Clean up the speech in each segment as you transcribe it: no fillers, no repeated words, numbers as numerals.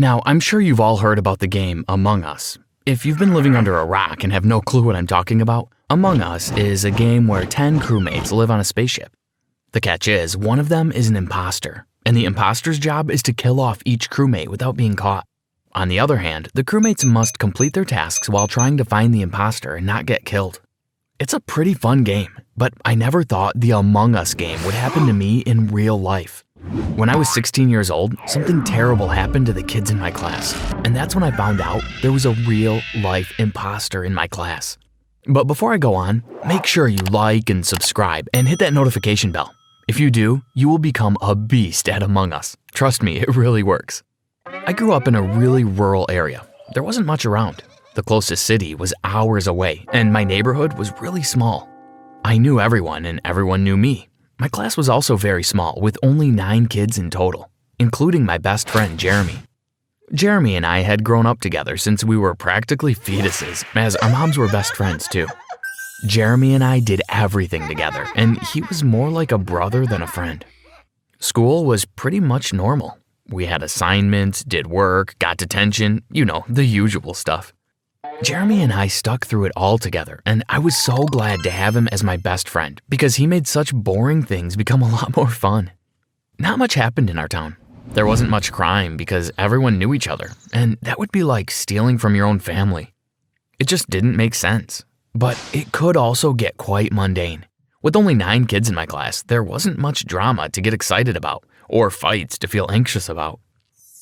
Now, I'm sure you've all heard about the game Among Us. If you've been living under a rock and have no clue what I'm talking about, Among Us is a game where 10 crewmates live on a spaceship. The catch is, one of them is an imposter, and the imposter's job is to kill off each crewmate without being caught. On the other hand, the crewmates must complete their tasks while trying to find the imposter and not get killed. It's a pretty fun game, but I never thought the Among Us game would happen to me in real life. When I was 16 years old, something terrible happened to the kids in my class, and that's when I found out there was a real-life imposter in my class. But before I go on, make sure you like and subscribe and hit that notification bell. If you do, you will become a beast at Among Us. Trust me, it really works. I grew up in a really rural area. There wasn't much around. The closest city was hours away, and my neighborhood was really small. I knew everyone, and everyone knew me. My class was also very small, with only 9 kids in total, including my best friend, Jeremy. Jeremy and I had grown up together since we were practically fetuses, as our moms were best friends too. Jeremy and I did everything together, and he was more like a brother than a friend. School was pretty much normal. We had assignments, did work, got detention, you know, the usual stuff. Jeremy and I stuck through it all together, and I was so glad to have him as my best friend because he made such boring things become a lot more fun. Not much happened in our town. There wasn't much crime because everyone knew each other, and that would be like stealing from your own family. It just didn't make sense. But it could also get quite mundane. With only 9 kids in my class, there wasn't much drama to get excited about or fights to feel anxious about.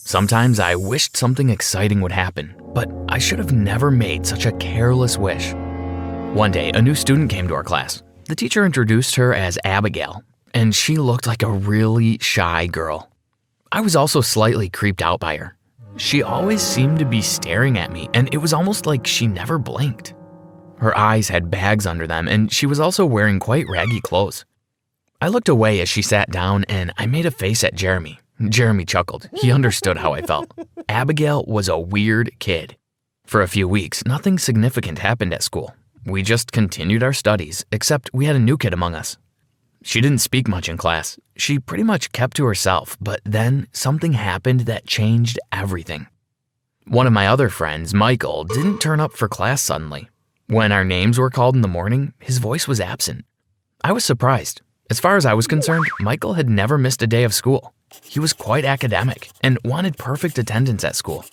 Sometimes I wished something exciting would happen, but I should have never made such a careless wish. One day, a new student came to our class. The teacher introduced her as Abigail, and she looked like a really shy girl. I was also slightly creeped out by her. She always seemed to be staring at me, and it was almost like she never blinked. Her eyes had bags under them, and she was also wearing quite raggy clothes. I looked away as she sat down, and I made a face at Jeremy. Jeremy chuckled. He understood how I felt. Abigail was a weird kid. For a few weeks, nothing significant happened at school. We just continued our studies, except we had a new kid among us. She didn't speak much in class. She pretty much kept to herself, but then something happened that changed everything. One of my other friends, Michael, didn't turn up for class suddenly. When our names were called in the morning, his voice was absent. I was surprised. As far as I was concerned, Michael had never missed a day of school. He was quite academic and wanted perfect attendance at school.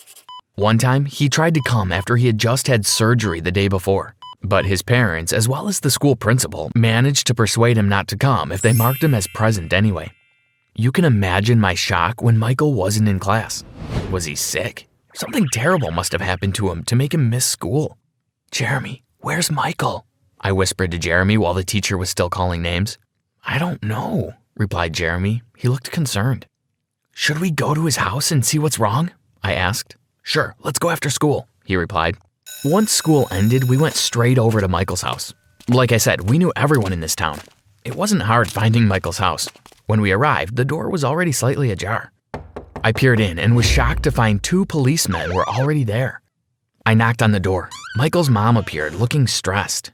One time, he tried to come after he had just had surgery the day before, but his parents, as well as the school principal, managed to persuade him not to come if they marked him as present anyway. You can imagine my shock when Michael wasn't in class. Was he sick? Something terrible must have happened to him to make him miss school. "Jeremy, where's Michael?" I whispered to Jeremy while the teacher was still calling names. "I don't know," replied Jeremy. He looked concerned. "Should we go to his house and see what's wrong?" I asked. "Sure, let's go after school," he replied. Once school ended, we went straight over to Michael's house. Like I said, we knew everyone in this town. It wasn't hard finding Michael's house. When we arrived, the door was already slightly ajar. I peered in and was shocked to find 2 policemen were already there. I knocked on the door. Michael's mom appeared, looking stressed.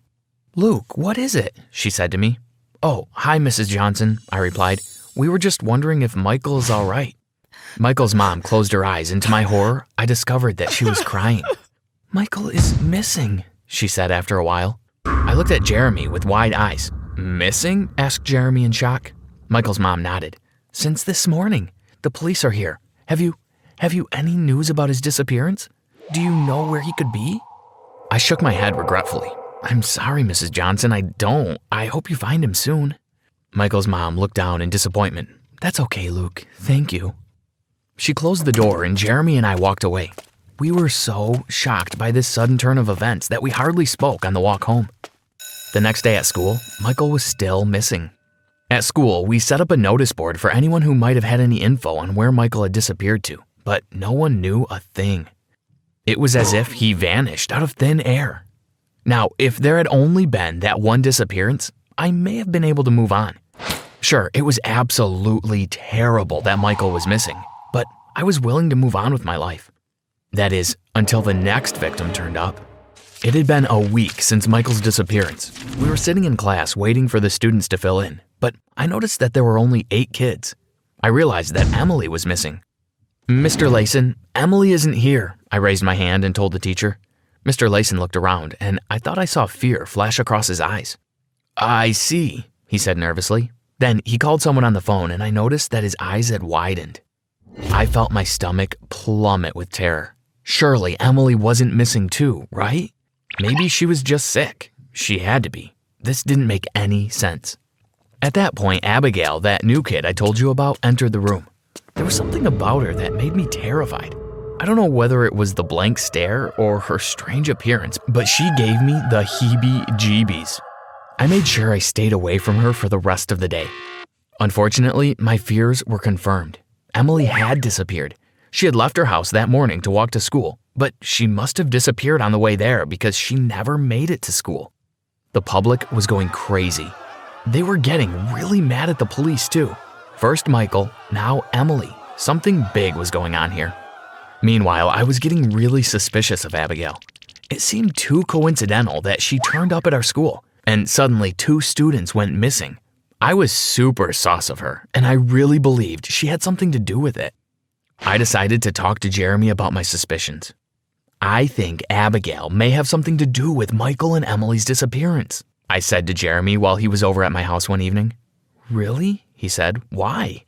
"Luke, what is it?" she said to me. "Oh, hi, Mrs. Johnson," I replied. "We were just wondering if Michael is all right." Michael's mom closed her eyes, and to my horror, I discovered that she was crying. "Michael is missing," she said after a while. I looked at Jeremy with wide eyes. "Missing?" asked Jeremy in shock. Michael's mom nodded. "Since this morning. The police are here. Have you any news about his disappearance? Do you know where he could be?" I shook my head regretfully. "I'm sorry, Mrs. Johnson, I don't. I hope you find him soon." Michael's mom looked down in disappointment. "That's okay, Luke. Thank you." She closed the door and Jeremy and I walked away. We were so shocked by this sudden turn of events that we hardly spoke on the walk home. The next day at school, Michael was still missing. At school, we set up a notice board for anyone who might have had any info on where Michael had disappeared to, but no one knew a thing. It was as if he vanished out of thin air. Now, if there had only been that one disappearance, I may have been able to move on. Sure, it was absolutely terrible that Michael was missing, but I was willing to move on with my life. That is, until the next victim turned up. It had been a week since Michael's disappearance. We were sitting in class waiting for the students to fill in, but I noticed that there were only 8 kids. I realized that Emily was missing. Mr. Layson, Emily isn't here. I raised my hand and told the teacher. Mr. Layson looked around, and I thought I saw fear flash across his eyes. I see, he said nervously. Then he called someone on the phone, and I noticed that his eyes had widened. I felt my stomach plummet with terror. Surely Emily wasn't missing too, right? Maybe she was just sick. She had to be. This didn't make any sense. At that point, Abigail, that new kid I told you about, entered the room. There was something about her that made me terrified. I don't know whether it was the blank stare or her strange appearance, but she gave me the heebie-jeebies. I made sure I stayed away from her for the rest of the day. Unfortunately, my fears were confirmed. Emily had disappeared. She had left her house that morning to walk to school, but she must have disappeared on the way there because she never made it to school. The public was going crazy. They were getting really mad at the police too. First Michael, now Emily. Something big was going on here. Meanwhile, I was getting really suspicious of Abigail. It seemed too coincidental that she turned up at our school, and suddenly 2 students went missing. I was super sus of her, and I really believed she had something to do with it. I decided to talk to Jeremy about my suspicions. I think Abigail may have something to do with Michael and Emily's disappearance, I said to Jeremy while he was over at my house one evening. Really? He said. Why?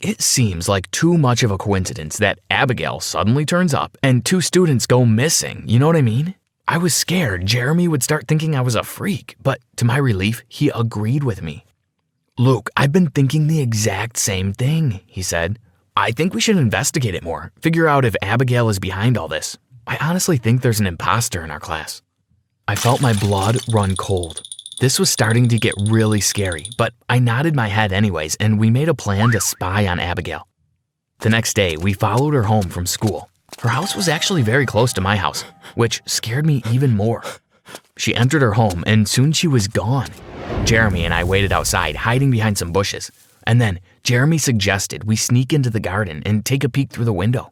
It seems like too much of a coincidence that Abigail suddenly turns up and 2 students go missing, you know what I mean? I was scared Jeremy would start thinking I was a freak, but to my relief, he agreed with me. Luke, I've been thinking the exact same thing, he said. I think we should investigate it more, figure out if Abigail is behind all this. I honestly think there's an imposter in our class. I felt my blood run cold. This was starting to get really scary, but I nodded my head anyways, and we made a plan to spy on Abigail. The next day, we followed her home from school. Her house was actually very close to my house, which scared me even more. She entered her home, and soon she was gone. Jeremy and I waited outside, hiding behind some bushes, and then Jeremy suggested we sneak into the garden and take a peek through the window.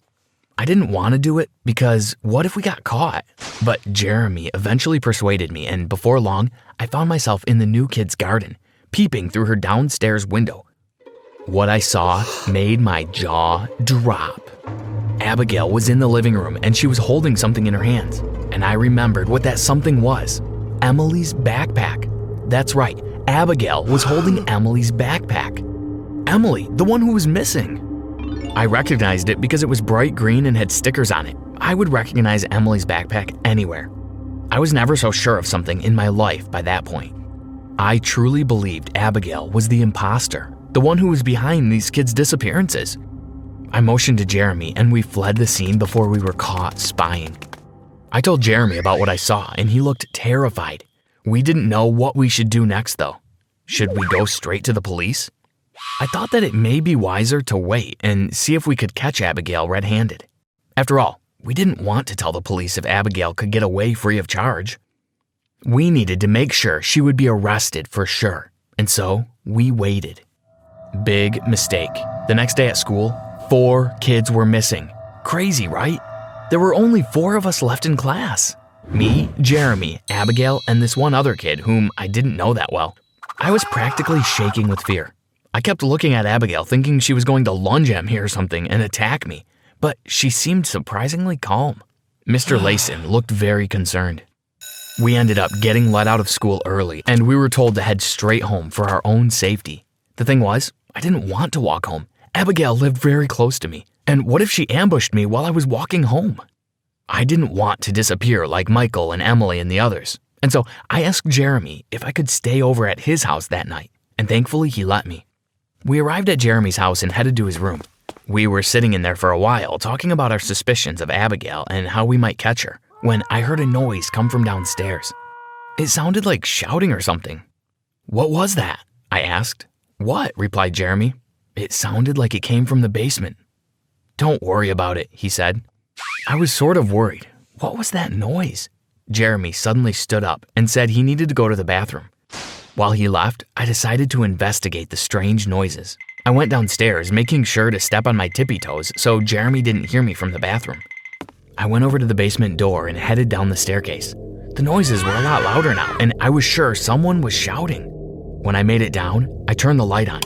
I didn't want to do it because what if we got caught? But Jeremy eventually persuaded me, and before long, I found myself in the new kid's garden, peeping through her downstairs window. What I saw made my jaw drop. Abigail was in the living room and she was holding something in her hands, and I remembered what that something was. Emily's backpack. That's right, Abigail was holding Emily's backpack. Emily, the one who was missing. I recognized it because it was bright green and had stickers on it. I would recognize Emily's backpack anywhere. I was never so sure of something in my life by that point. I truly believed Abigail was the imposter, the one who was behind these kids' disappearances. I motioned to Jeremy and we fled the scene before we were caught spying. I told Jeremy about what I saw and he looked terrified. We didn't know what we should do next though. Should we go straight to the police? I thought that it may be wiser to wait and see if we could catch Abigail red-handed. After all, we didn't want to tell the police if Abigail could get away free of charge. We needed to make sure she would be arrested for sure, and so we waited. Big mistake. The next day at school, 4 kids were missing. Crazy, right? There were only 4 of us left in class. Me, Jeremy, Abigail, and this one other kid whom I didn't know that well. I was practically shaking with fear. I kept looking at Abigail thinking she was going to lunge at me or something and attack me, but she seemed surprisingly calm. Mr. Layson looked very concerned. We ended up getting let out of school early and we were told to head straight home for our own safety. The thing was, I didn't want to walk home. Abigail lived very close to me, and what if she ambushed me while I was walking home? I didn't want to disappear like Michael and Emily and the others, and so I asked Jeremy if I could stay over at his house that night, and thankfully he let me. We arrived at Jeremy's house and headed to his room. We were sitting in there for a while talking about our suspicions of Abigail and how we might catch her, when I heard a noise come from downstairs. It sounded like shouting or something. What was that? I asked. What? Replied Jeremy. It sounded like it came from the basement. Don't worry about it, he said. I was sort of worried. What was that noise? Jeremy suddenly stood up and said he needed to go to the bathroom. While he left, I decided to investigate the strange noises. I went downstairs, making sure to step on my tippy toes so Jeremy didn't hear me from the bathroom. I went over to the basement door and headed down the staircase. The noises were a lot louder now, and I was sure someone was shouting. When I made it down, I turned the light on.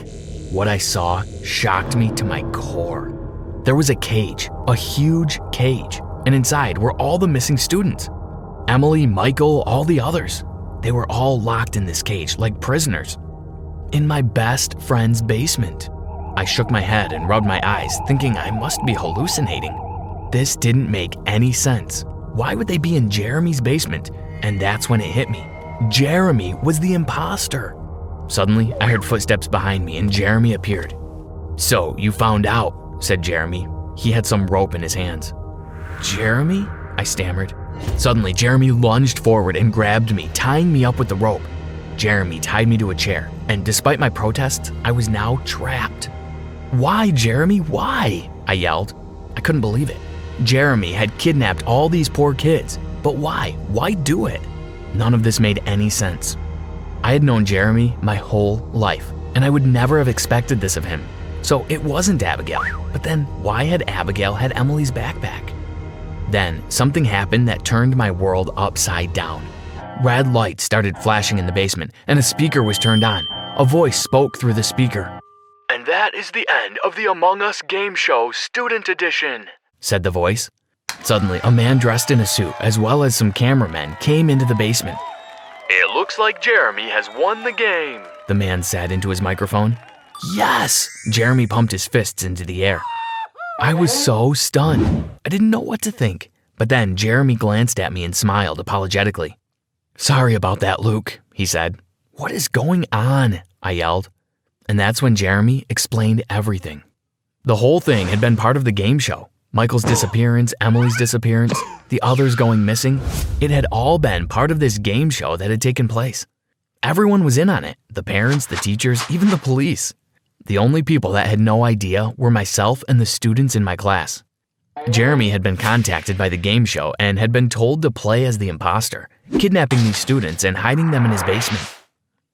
What I saw shocked me to my core. There was a cage, a huge cage, and inside were all the missing students. Emily, Michael, all the others. They were all locked in this cage like prisoners. In my best friend's basement. I shook my head and rubbed my eyes, thinking I must be hallucinating. This didn't make any sense. Why would they be in Jeremy's basement? And that's when it hit me. Jeremy was the imposter. Suddenly, I heard footsteps behind me and Jeremy appeared. "So, you found out," said Jeremy. He had some rope in his hands. "Jeremy?" I stammered. Suddenly, Jeremy lunged forward and grabbed me, tying me up with the rope. Jeremy tied me to a chair, and despite my protests, I was now trapped. "Why, Jeremy? Why?" I yelled. I couldn't believe it. Jeremy had kidnapped all these poor kids, but why? Why do it? None of this made any sense. I had known Jeremy my whole life, and I would never have expected this of him. So it wasn't Abigail, but then why had Abigail had Emily's backpack? Then something happened that turned my world upside down. Red lights started flashing in the basement, and a speaker was turned on. A voice spoke through the speaker. "And that is the end of the Among Us game show, Student Edition," said the voice. Suddenly, a man dressed in a suit, as well as some cameramen, came into the basement. "It looks like Jeremy has won the game," the man said into his microphone. "Yes!" Jeremy pumped his fists into the air. I was so stunned. I didn't know what to think. But then Jeremy glanced at me and smiled apologetically. "Sorry about that, Luke," he said. "What is going on?" I yelled. And that's when Jeremy explained everything. The whole thing had been part of the game show. Michael's disappearance, Emily's disappearance, the others going missing. It had all been part of this game show that had taken place. Everyone was in on it, the parents, the teachers, even the police. The only people that had no idea were myself and the students in my class. Jeremy had been contacted by the game show and had been told to play as the imposter, kidnapping these students and hiding them in his basement.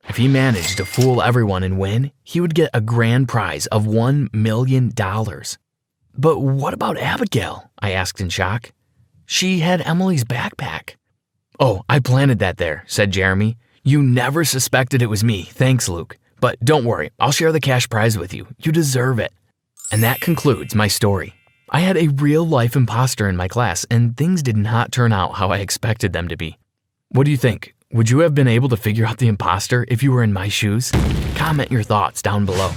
If he managed to fool everyone and win, he would get a grand prize of $1 million. But what about Abigail? I asked in shock. She had Emily's backpack. "Oh, I planted that there," said Jeremy. "You never suspected it was me. Thanks, Luke. But don't worry, I'll share the cash prize with you. You deserve it." And that concludes my story. I had a real-life imposter in my class, and things did not turn out how I expected them to be. What do you think? Would you have been able to figure out the imposter if you were in my shoes? Comment your thoughts down below.